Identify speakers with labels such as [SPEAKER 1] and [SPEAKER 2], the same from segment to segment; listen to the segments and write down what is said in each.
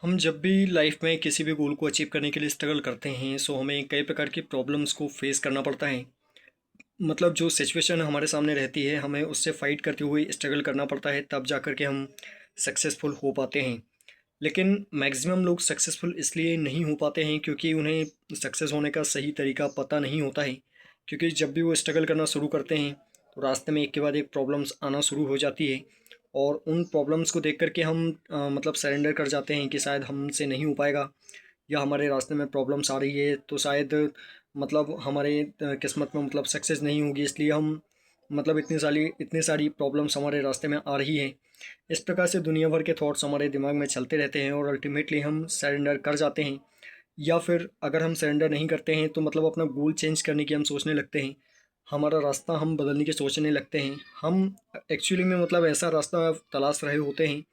[SPEAKER 1] हम जब भी लाइफ में किसी भी गोल को अचीव करने के लिए स्ट्रगल करते हैं सो हमें कई प्रकार की प्रॉब्लम्स को फेस करना पड़ता है। मतलब जो सिचुएशन हमारे सामने रहती है हमें उससे फाइट करते हुए स्ट्रगल करना पड़ता है, तब जा कर के हम सक्सेसफुल हो पाते हैं। लेकिन मैक्सिमम लोग सक्सेसफुल इसलिए नहीं हो पाते हैं क्योंकि उन्हें सक्सेस होने का सही तरीका पता नहीं होता है। क्योंकि जब भी वो स्ट्रगल करना शुरू करते हैं तो रास्ते में एक के बाद एक प्रॉब्लम्स आना शुरू हो जाती है। और उन प्रॉब्लम्स को देख कर के हम मतलब सरेंडर कर जाते हैं कि शायद हमसे नहीं हो पाएगा, या हमारे रास्ते में प्रॉब्लम्स आ रही है तो शायद मतलब हमारे किस्मत में मतलब सक्सेस नहीं होगी, इसलिए हम मतलब इतनी सारी प्रॉब्लम्स हमारे रास्ते में आ रही हैं। इस प्रकार से दुनिया भर के थॉट्स हमारे दिमाग में चलते रहते हैं और अल्टीमेटली हम सरेंडर कर जाते हैं। या फिर अगर हम सरेंडर नहीं करते हैं तो मतलब अपना गोल चेंज करने की हम सोचने लगते हैं, हमारा रास्ता हम बदलने की सोचने लगते हैं। हम एक्चुअली में मतलब ऐसा रास्ता तलाश रहे होते हैं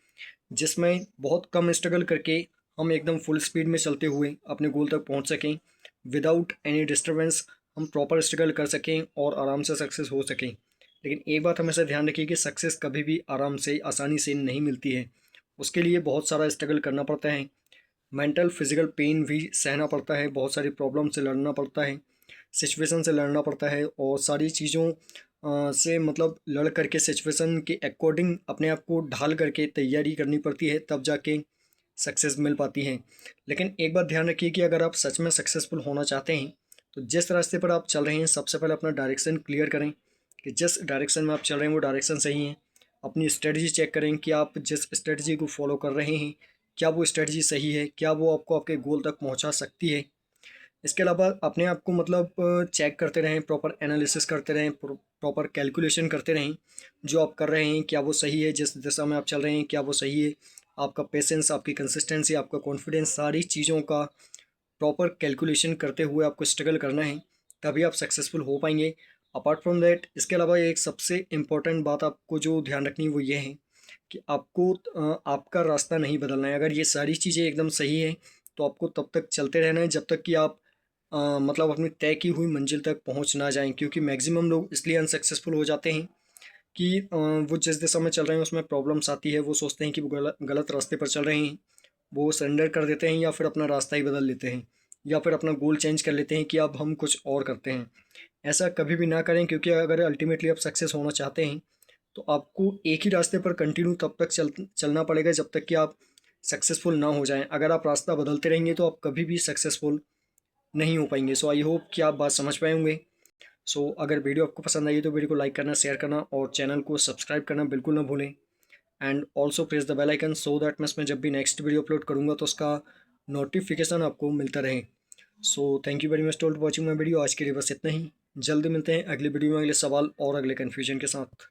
[SPEAKER 1] जिसमें बहुत कम स्ट्रगल करके हम एकदम फुल स्पीड में चलते हुए अपने गोल तक पहुंच सकें, विदाउट एनी डिस्टरबेंस। हम प्रॉपर स्ट्रगल कर सकें और आराम से सक्सेस हो सकें। लेकिन एक बात हमेशा ध्यान रखिए कि सक्सेस कभी भी आराम से आसानी से नहीं मिलती है। उसके लिए बहुत सारा स्ट्रगल करना पड़ता है, मेंटल फिजिकल पेन भी सहना पड़ता है, बहुत सारी प्रॉब्लम से लड़ना पड़ता है, सिचुएशन से लड़ना पड़ता है और सारी चीज़ों से मतलब लड़ करके सिचुएशन के अकॉर्डिंग अपने आप को ढाल करके तैयारी करनी पड़ती है, तब जाके सक्सेस मिल पाती है। लेकिन एक बात ध्यान रखिए कि अगर आप सच में सक्सेसफुल होना चाहते हैं तो जिस रास्ते पर आप चल रहे हैं सबसे पहले अपना डायरेक्शन क्लियर करें कि जिस डायरेक्शन में आप चल रहे हैं वो डायरेक्शन सही है। अपनी स्ट्रेटजी चेक करें कि आप जिस स्ट्रेटजी को फॉलो कर रहे हैं क्या वो स्ट्रेटजी सही है, क्या वो आपको आपके गोल तक पहुंचा सकती है। इसके अलावा अपने आप को मतलब चेक करते रहें, प्रॉपर एनालिसिस करते रहें, प्रॉपर कैलकुलेशन करते रहें। जो आप कर रहे हैं क्या वो सही है, जिस दिशा में आप चल रहे हैं क्या वो सही है। आपका पेशेंस, आपकी कंसिस्टेंसी, आपका कॉन्फिडेंस, सारी चीज़ों का प्रॉपर कैलकुलेशन करते हुए आपको स्ट्रगल करना है, तभी आप सक्सेसफुल हो पाएंगे। अपार्ट फ्रॉम दैट इसके अलावा एक सबसे इम्पॉर्टेंट बात आपको जो ध्यान रखनी है वो ये है कि आपको आपका रास्ता नहीं बदलना है। अगर ये सारी चीज़ें एकदम सही है तो आपको तब तक चलते रहना है जब तक कि आप मतलब अपनी तय की हुई मंजिल तक पहुंच ना जाएं। क्योंकि मैक्सिमम लोग इसलिए अनसक्सेसफुल हो जाते हैं कि वो जिस दिशा में चल रहे हैं उसमें प्रॉब्लम्स आती है, वो सोचते हैं कि वो गलत गलत रास्ते पर चल रहे हैं, वो सरेंडर कर देते हैं या फिर अपना रास्ता ही बदल लेते हैं, या फिर अपना गोल चेंज कर लेते हैं कि अब हम कुछ और करते हैं। ऐसा कभी भी ना करें क्योंकि अगर अल्टीमेटली आप सक्सेस होना चाहते हैं तो आपको एक ही रास्ते पर कंटिन्यू तब तक चलना पड़ेगा जब तक कि आप सक्सेसफुल ना हो जाएं। अगर आप रास्ता बदलते रहेंगे तो आप कभी भी सक्सेसफुल नहीं हो पाएंगे। सो आई होप कि आप बात समझ पाए होंगे। सो अगर वीडियो आपको पसंद आई तो वीडियो को लाइक करना, शेयर करना और चैनल को सब्सक्राइब करना बिल्कुल ना भूलें। And also press the bell icon so that मैं जब भी नेक्स्ट वीडियो अपलोड करूँगा तो उसका नोटिफिकेशन आपको मिलता रहे। So thank you very much told watching my video. आज के लिए बस इतना ही। जल्दी मिलते हैं अगली वीडियो में अगले सवाल और अगले कन्फ्यूजन के साथ।